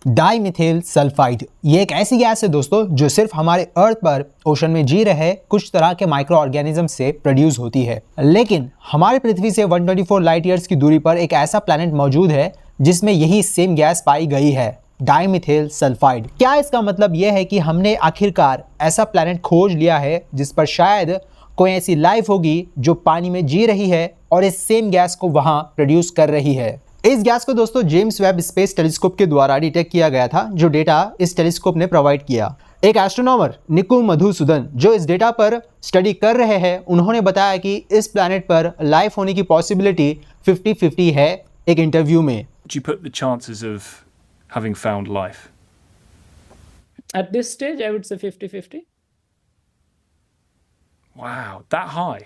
Dimethyl sulphide ये एक ऐसी गैस है दोस्तों जो सिर्फ हमारे अर्थ पर ओशन में जी रहे कुछ तरह के माइक्रो ऑर्गेनिज्म से प्रोड्यूस होती है। लेकिन हमारे पृथ्वी से 124 लाइट ईयर्स की दूरी पर एक ऐसा प्लैनेट मौजूद है जिसमें यही सेम गैस पाई गई है, डाइमिथाइल सल्फाइड। क्या इसका मतलब यह है कि हमने आखिरकार ऐसा प्लैनेट खोज लिया है जिस पर शायद कोई ऐसी लाइफ होगी जो पानी में जी रही है और इस सेम गैस को वहां प्रोड्यूस कर रही है। इस गैस को दोस्तों जेम्स वेब स्पेस टेलीस्कोप के द्वारा डिटेक्ट किया गया था, जो डेटा इस टेलीस्कोप ने प्रोवाइड किया। एक एस्ट्रोनॉमर निक्कू मधुसूदन जो इस डेटा पर स्टडी कर रहे हैं, उन्होंने बताया कि इस प्लैनेट पर लाइफ होने की पॉसिबिलिटी 50-50 है एक इंटरव्यू में। Do you put the chances of having found life? At this stage, I would say 50-50. Wow, that high?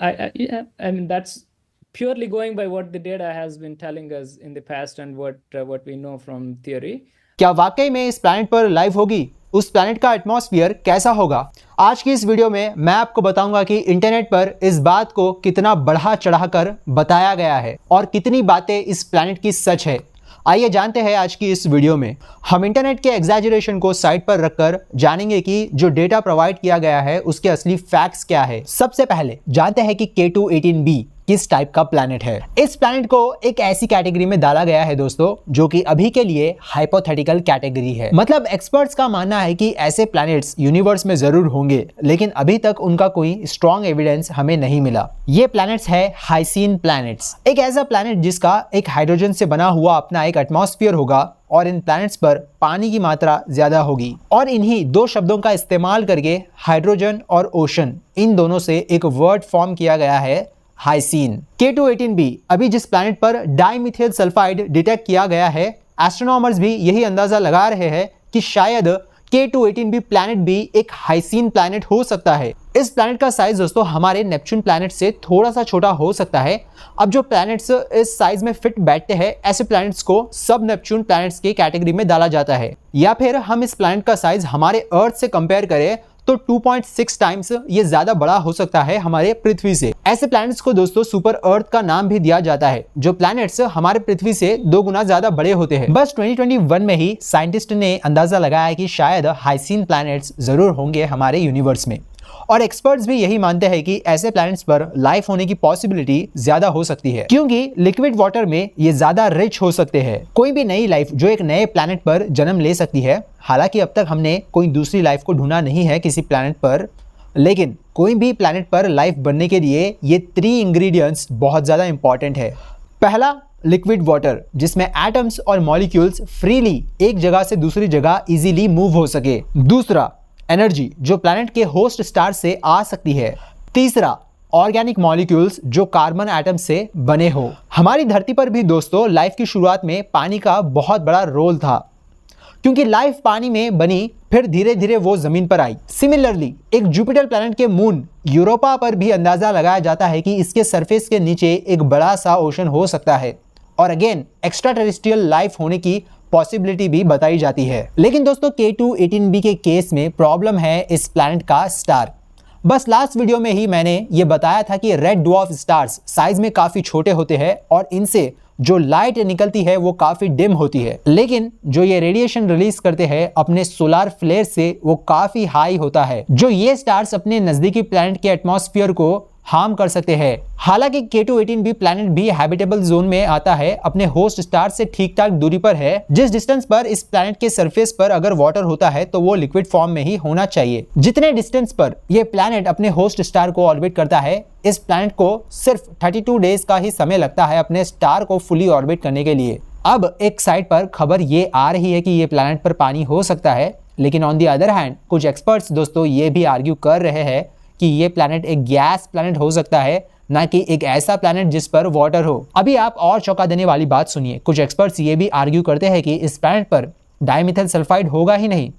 Yeah, I mean, that's purely going by what the data has been telling us in the past and what we know from theory. क्या वाकई में इस planet पर life होगी? उस planet का atmosphere कैसा होगा? आज की इस वीडियो में मैं आपको बताऊंगा कि इंटरनेट पर इस बात को कितना बढ़ा चढ़ाकर बताया गया है और कितनी बातें इस प्लैनेट की सच है। आइए जानते हैं आज की इस वीडियो में। हम इंटरनेट के एग्जैजरेशन को साइड पर रखकर जानेंगे कि जो डेटा प्रोवाइड किया गया है उसके असली फैक्ट्स क्या है। सबसे पहले जानते हैं कि K2-18b किस टाइप का प्लैनेट है। इस प्लैनेट को एक ऐसी कैटेगरी में डाला गया है दोस्तों जो कि अभी के लिए हाइपोथेटिकल कैटेगरी है। मतलब एक्सपर्ट्स का मानना है कि ऐसे प्लैनेट्स यूनिवर्स में जरूर होंगे, लेकिन अभी तक उनका कोई स्ट्रॉन्ग एविडेंस हमें नहीं मिला। ये प्लैनेट्स है हाइसीन प्लैनेट्स, एक ऐसा प्लैनेट जिसका एक हाइड्रोजन से बना हुआ अपना एक एटमॉस्फेयर होगा और इन प्लैनेट्स पर पानी की मात्रा ज्यादा होगी। और इन्हीं दो शब्दों का इस्तेमाल करके हाइड्रोजन और ओशन इन दोनों से एक वर्ड फॉर्म किया गया है, हाइसीन। K2-18b अभी जिस प्लैनेट पर डाइमिथाइल सल्फाइड डिटेक्ट किया गया है, एस्ट्रोनॉमर्स भी यही अंदाजा लगा रहे हैं कि शायद K2-18b प्लैनेट भी एक हाइसीन प्लैनेट हो सकता है। इस प्लैनेट का साइज दोस्तों हमारे नेपच्यून प्लैनेट से थोड़ा सा छोटा हो सकता है। अब जो प्लैनेट्स इस साइज में फिट बैठते हैं, ऐसे प्लैनेट्स को सब नेपच्यून प्लैनेट्स की कैटेगरी में डाला जाता है। या फिर हम इस प्लैनेट का साइज हमारे अर्थ से कंपेयर करें तो 2.6 टाइम्स ये ज्यादा बड़ा हो सकता है हमारे पृथ्वी से। ऐसे प्लैनेट्स को दोस्तों सुपर अर्थ का नाम भी दिया जाता है, जो प्लैनेट्स हमारे पृथ्वी से 2 गुना ज्यादा बड़े होते हैं। बस 2021 में ही साइंटिस्ट ने अंदाजा लगाया कि शायद हाइसीन प्लैनेट्स जरूर होंगे हमारे यूनिवर्स में, और एक्सपर्ट्स भी यही मानते हैं कि ऐसे प्लैनेट्स पर लाइफ होने की पॉसिबिलिटी ज्यादा हो सकती है, क्योंकि लिक्विड वाटर में ये ज्यादा रिच हो सकते हैं। कोई भी नई लाइफ जो एक नए प्लैनेट पर जन्म ले सकती है। हालांकि अब तक हमने कोई दूसरी लाइफ को ढूंढा नहीं है किसी प्लैनेट पर, लेकिन कोई भी प्लैनेट पर लाइफ बनने के लिए ये 3 इंग्रेडिएंट्स बहुत ज्यादा इंपॉर्टेंट है। पहला, लिक्विड वाटर, जिसमें एटम्स और मॉलिक्यूल्स फ्रीली एक जगह से दूसरी जगह इजीली मूव हो सके। दूसरा, एनर्जी जो प्लैनेट के होस्ट स्टार से आ सकती है। तीसरा, ऑर्गेनिक मॉलिक्यूल्स जो कार्बन एटम से बने हो। हमारी धरती पर भी दोस्तों लाइफ की शुरुआत में पानी का बहुत बड़ा रोल था, क्योंकि लाइफ पानी में बनी, फिर धीरे धीरे वो जमीन पर आई। सिमिलरली एक जुपिटर प्लैनेट के मून यूरोपा पर भी अंदाजा लगाया जाता है कि इसके सरफेस के नीचे एक बड़ा सा ओशन हो सकता है, और अगेन एक्स्ट्रा टेरेस्ट्रियल लाइफ होने की पॉसिबिलिटी भी बताई जाती है। लेकिन दोस्तों K2-18b के केस में प्रॉब्लम है इस प्लैनेट का स्टार। बस लास्ट वीडियो में ही मैंने ये बताया था कि रेड ड्वार्फ स्टार्स साइज में काफी छोटे होते हैं और इनसे जो लाइट निकलती है वो काफी डिम होती है, लेकिन जो ये रेडिएशन रिलीज करते हैं अपने सोलर फ्लेयर से वो काफी हाई होता है, जो ये स्टार्स अपने नजदीकी प्लैनेट के एटमॉस्फेयर को हार्म कर सकते हैं। हालांकि K2-18b प्लैनेट भी हैबिटेबल जोन में आता है, अपने होस्ट स्टार से ठीक ठाक दूरी पर है। जिस डिस्टेंस पर इस प्लैनेट के सरफेस पर अगर वाटर होता है तो वो लिक्विड फॉर्म में ही होना चाहिए। जितने डिस्टेंस पर ये प्लैनेट अपने होस्ट स्टार को ऑर्बिट करता है, इस प्लैनेट को सिर्फ 32 डेज का ही समय लगता है अपने स्टार को फुली ऑर्बिट करने के लिए। अब एक साइड पर खबर ये आ रही है कि ये प्लैनेट पर पानी हो सकता है, लेकिन ऑन दी अदर हैंड कुछ एक्सपर्ट्स दोस्तों ये भी आर्ग्यू कर रहे हैं कि ये प्लैनेट एक गैस प्लैनेट हो सकता है, ना कि एक ऐसा प्लैनेट जिस पर वाटर हो। अभी आप और चौंका देने वाली बात सुनिए, कुछ एक्सपर्ट्स ये भी आर्ग्यू करते हैं कि इस प्लैनेट पर डाइमिथाइल सल्फाइड होगा ही नहीं,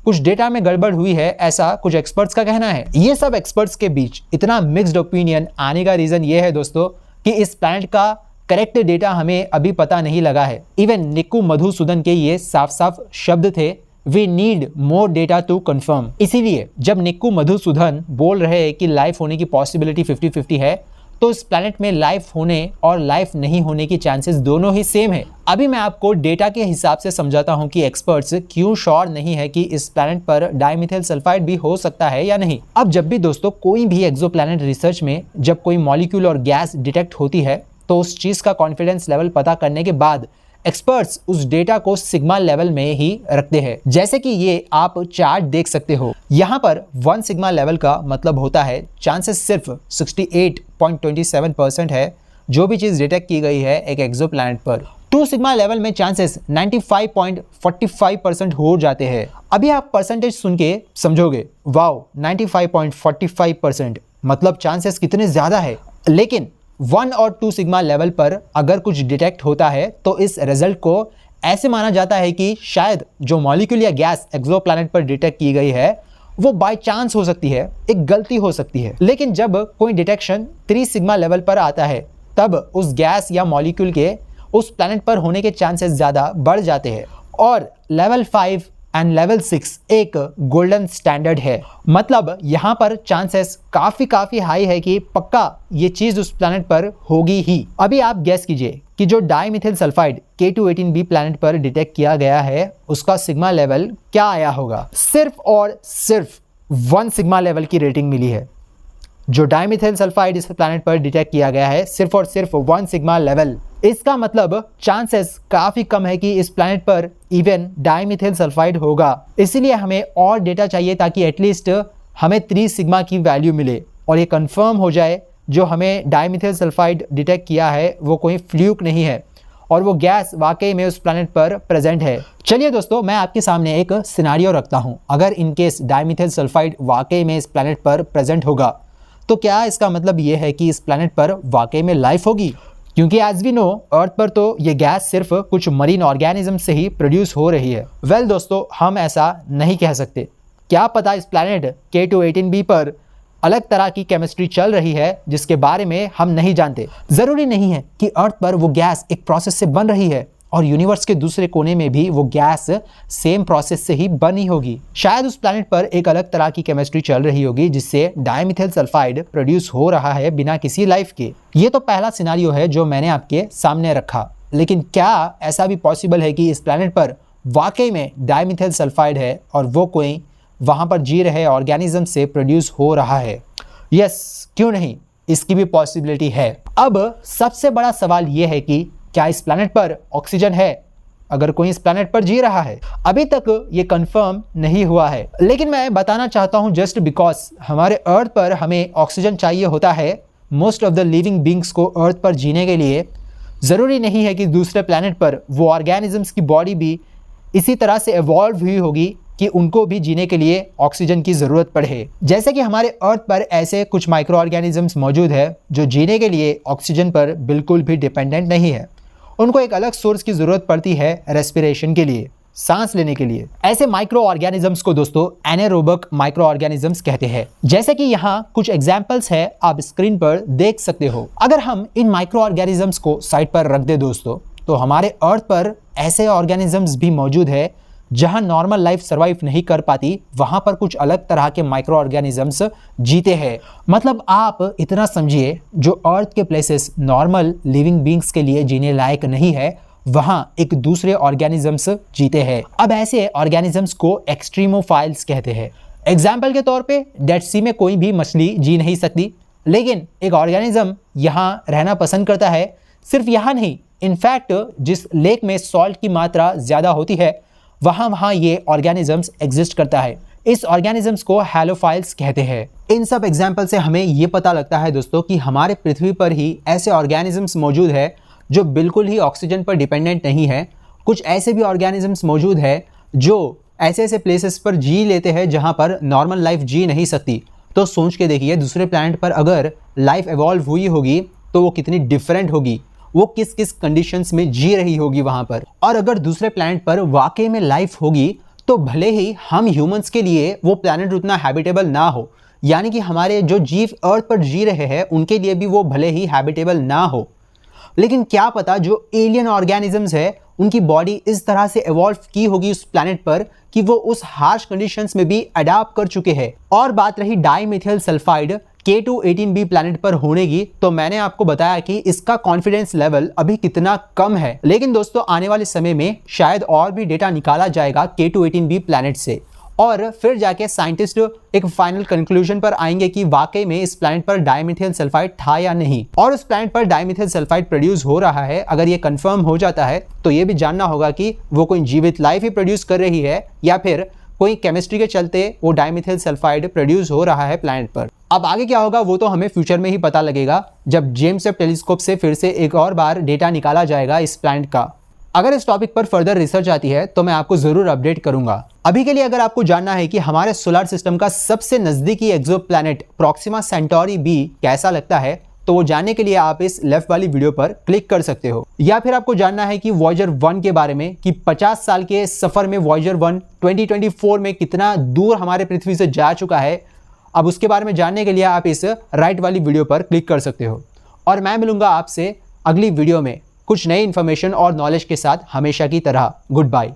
कुछ डेटा में गड़बड़ हुई है, ऐसा कुछ एक्सपर्ट्स का कहना है। ये सब एक्सपर्ट्स के बीच इतना मिक्स्ड ओपिनियन आने का रीजन ये है दोस्तों कि इस प्लैनेट का करेक्ट डेटा हमें अभी पता नहीं लगा है। इवन निक्कू मधुसूदन के ये साफ साफ शब्द थे, We need more data to confirm। इसीलिए जब निक्कू मधुसूदन बोल रहे हैं कि लाइफ होने की पॉसिबिलिटी 50-50 है, तो उस प्लैनेट में लाइफ होने और लाइफ नहीं होने की चांसेस दोनों ही सेम है। अभी मैं आपको डेटा के हिसाब से समझाता हूं कि एक्सपर्ट्स क्यों श्योर नहीं है कि इस प्लैनेट पर डाइमिथाइल सल्फाइड भी हो सकता है या नहीं। अब जब भी दोस्तों कोई भी एक्सोप्लैनेट रिसर्च में जब कोई मॉलिक्यूल और गैस डिटेक्ट होती है तो उस चीज का कॉन्फिडेंस लेवल पता करने के बाद एक्सपर्ट्स उस डेटा को सिग्मा लेवल में ही रखते हैं। जैसे कि ये आप चार्ट देख सकते हो, यहाँ पर 1 सिग्मा लेवल का मतलब होता है चांसेस सिर्फ 68.27% है जो भी चीज डिटेक्ट की गई है एक एक्सोप्लैनेट पर। 2 सिग्मा लेवल में चांसेस 95.45% हो जाते हैं। अभी आप परसेंटेज सुन के समझोगे, वाओ 95.45% मतलब चांसेस कितने ज्यादा है। लेकिन 1 और 2 सिग्मा लेवल पर अगर कुछ डिटेक्ट होता है तो इस रिजल्ट को ऐसे माना जाता है कि शायद जो मॉलिक्यूल या गैस एक्सोप्लैनेट पर डिटेक्ट की गई है वो बाय चांस हो सकती है, एक गलती हो सकती है। लेकिन जब कोई डिटेक्शन 3 सिग्मा लेवल पर आता है तब उस गैस या मॉलिक्यूल के उस प्लैनेट पर होने के चांसेस ज़्यादा बढ़ जाते हैं। और लेवल 5 एंड लेवल 6 एक गोल्डन स्टैंडर्ड है, मतलब यहाँ पर चांसेस काफ़ी हाई है कि पक्का ये चीज़ उस प्लैनेट पर होगी ही। अभी आप गैस कीजिए कि जो डाइमिथाइल सल्फाइड K218b प्लैनेट पर डिटेक्ट किया गया है उसका सिग्मा लेवल क्या आया होगा। सिर्फ और सिर्फ 1 सिग्मा लेवल की रेटिंग मिली है। जो डाइमिथाइल सल्फाइड इस प्लैनेट पर डिटेक्ट किया गया है सिर्फ और सिर्फ 1 सिग्मा लेवल। इसका मतलब चांसेस काफ़ी कम है कि इस प्लैनेट पर इवन डाइमिथाइल सल्फाइड होगा। इसीलिए हमें और डेटा चाहिए ताकि एटलीस्ट हमें 3 सिग्मा की वैल्यू मिले और ये कंफर्म हो जाए जो हमें डाइमिथाइल सल्फाइड डिटेक्ट किया है वो कोई फ्लूक नहीं है और वो गैस वाकई में उस प्लैनेट पर प्रेजेंट है। चलिए दोस्तों, मैं आपके सामने एक सिनारियो रखता हूँ। अगर इनकेस डाइमिथाइल सल्फाइड वाकई में इस प्लैनेट पर प्रेजेंट होगा तो क्या इसका मतलब ये है कि इस प्लैनेट पर वाकई में लाइफ होगी? क्योंकि एज वी नो अर्थ पर तो ये गैस सिर्फ कुछ मरीन ऑर्गेनिज्म से ही प्रोड्यूस हो रही है। वेल दोस्तों, हम ऐसा नहीं कह सकते। क्या पता इस प्लैनेट K218b पर अलग तरह की केमिस्ट्री चल रही है जिसके बारे में हम नहीं जानते। ज़रूरी नहीं है कि अर्थ पर वो गैस एक प्रोसेस से बन रही है और यूनिवर्स के दूसरे कोने में भी वो गैस सेम प्रोसेस से ही बनी होगी। शायद उस प्लैनेट पर एक अलग तरह की केमिस्ट्री चल रही होगी जिससे डाइमिथाइल सल्फाइड प्रोड्यूस हो रहा है बिना किसी लाइफ के। ये तो पहला सिनारियो है जो मैंने आपके सामने रखा। लेकिन क्या ऐसा भी पॉसिबल है कि इस प्लैनेट पर वाकई में डाइमिथाइल सल्फाइड है और वो कोई वहाँ पर जी रहे ऑर्गेनिज्म से प्रोड्यूस हो रहा है? यस, क्यों नहीं, इसकी भी पॉसिबिलिटी है। अब सबसे बड़ा सवाल ये है कि क्या इस प्लैनेट पर ऑक्सीजन है अगर कोई इस प्लैनेट पर जी रहा है? अभी तक ये कंफर्म नहीं हुआ है, लेकिन मैं बताना चाहता हूँ जस्ट बिकॉज हमारे अर्थ पर हमें ऑक्सीजन चाहिए होता है most of the living beings को अर्थ पर जीने के लिए। ज़रूरी नहीं है कि दूसरे प्लैनेट पर वो ऑर्गेनिजम्स की बॉडी भी इसी तरह से इवॉल्व हुई होगी कि उनको भी जीने के लिए ऑक्सीजन की ज़रूरत पड़े। जैसे कि हमारे अर्थ पर ऐसे कुछ माइक्रो ऑर्गेनिजम्स मौजूद है जो जीने के लिए ऑक्सीजन पर बिल्कुल भी डिपेंडेंट नहीं है। उनको एक अलग सोर्स की ज़रूरत पड़ती है रेस्पिरेशन के लिए, सांस लेने के लिए। ऐसे माइक्रो ऑर्गेनिजम्स को दोस्तों एनारोबिक माइक्रो ऑर्गेनिजम्स कहते हैं। जैसे कि यहाँ कुछ एग्जाम्पल्स है, आप स्क्रीन पर देख सकते हो। अगर हम इन माइक्रो ऑर्गेनिजम्स को साइड पर रख दे दोस्तों तो हमारे अर्थ पर ऐसे ऑर्गेनिजम्स भी मौजूद है जहां नॉर्मल लाइफ सर्वाइव नहीं कर पाती, वहां पर कुछ अलग तरह के माइक्रो ऑर्गेनिजम्स जीते हैं। मतलब आप इतना समझिए, जो अर्थ के प्लेसेस नॉर्मल लिविंग बींग्स के लिए जीने लायक नहीं है वहां एक दूसरे ऑर्गेनिजम्स जीते हैं। अब ऐसे ऑर्गेनिजम्स को एक्सट्रीमोफाइल्स कहते हैं। एग्जाम्पल के तौर पे डेड सी में कोई भी मछली जी नहीं सकती, लेकिन एक ऑर्गेनिज्म यहाँ रहना पसंद करता है। सिर्फ यहाँ नहीं, इनफैक्ट जिस लेक में सॉल्ट की मात्रा ज़्यादा होती है वहाँ ये ऑर्गेनिजम्स एग्जिस्ट करता है। इस ऑर्गेनिजम्स को हैलोफाइल्स कहते हैं। इन सब एग्जाम्पल से हमें ये पता लगता है दोस्तों कि हमारे पृथ्वी पर ही ऐसे ऑर्गेनिजम्स मौजूद है जो बिल्कुल ही ऑक्सीजन पर डिपेंडेंट नहीं है। कुछ ऐसे भी ऑर्गेनिजम्स मौजूद है जो ऐसे ऐसे प्लेसेस पर जी लेते हैं जहाँ पर नॉर्मल लाइफ जी नहीं सकती। तो सोच के देखिए, दूसरे प्लैनेट पर अगर लाइफ इवॉल्व हुई होगी तो वो कितनी डिफरेंट होगी, वो किस किस कंडीशंस में जी रही होगी वहाँ पर। और अगर दूसरे प्लैनेट पर वाकई में लाइफ होगी तो भले ही हम ह्यूमंस के लिए वो प्लैनेट उतना हैबिटेबल ना हो, यानी कि हमारे जो जीव अर्थ पर जी रहे हैं उनके लिए भी वो भले ही हैबिटेबल ना हो, लेकिन क्या पता जो एलियन ऑर्गेनिजम्स है उनकी बॉडी इस तरह से इवॉल्व की होगी उस प्लैनेट पर कि वो उस हार्श कंडीशंस में भी अडाप्ट कर चुके हैं। और बात रही डाइमिथाइल सल्फाइड K2-18b प्लैनेट पर होने की, तो मैंने आपको बताया कि इसका कॉन्फिडेंस लेवल अभी कितना कम है। लेकिन दोस्तों आने वाले समय में शायद और भी डेटा निकाला जाएगा K2-18b प्लैनेट से, और फिर जाके साइंटिस्ट एक फाइनल कंक्लूजन पर आएंगे कि वाकई में इस प्लैनेट पर डाइमिथाइल सल्फाइड था या नहीं, और उस प्लैनेट पर डाइमिथाइल सल्फाइड प्रोड्यूस हो रहा है। अगर ये कंफर्म हो जाता है तो ये भी जानना होगा कि वो कोई जीवित लाइफ ही प्रोड्यूस कर रही है या फिर कोई केमिस्ट्री के चलते वो डाइमिथाइल सल्फाइड प्रोड्यूस हो रहा है प्लैनेट पर। अब आगे क्या होगा वो तो हमें फ्यूचर में ही पता लगेगा, जब जेम्स वेब टेलीस्कोप से फिर से एक और बार डेटा निकाला जाएगा इस प्लैनेट का। अगर इस टॉपिक पर फर्दर रिसर्च आती है तो मैं आपको जरूर अपडेट करूंगा। अभी के लिए अगर आपको जानना है कि हमारे सोलर सिस्टम का सबसे नजदीकी एक्सोप्लैनेट प्रोक्सिमा सेंटोरी बी कैसा लगता है, तो वो जानने के लिए आप इस लेफ्ट वाली वीडियो पर क्लिक कर सकते हो। या फिर आपको जानना है कि वॉयेजर 1 के बारे में, कि 50 साल के सफर में वॉयेजर 1 2024 में कितना दूर हमारे पृथ्वी से जा चुका है, अब उसके बारे में जानने के लिए आप इस राइट वाली वीडियो पर क्लिक कर सकते हो। और मैं मिलूंगा आपसे अगली वीडियो में कुछ नई इन्फॉर्मेशन और नॉलेज के साथ, हमेशा की तरह। Good bye.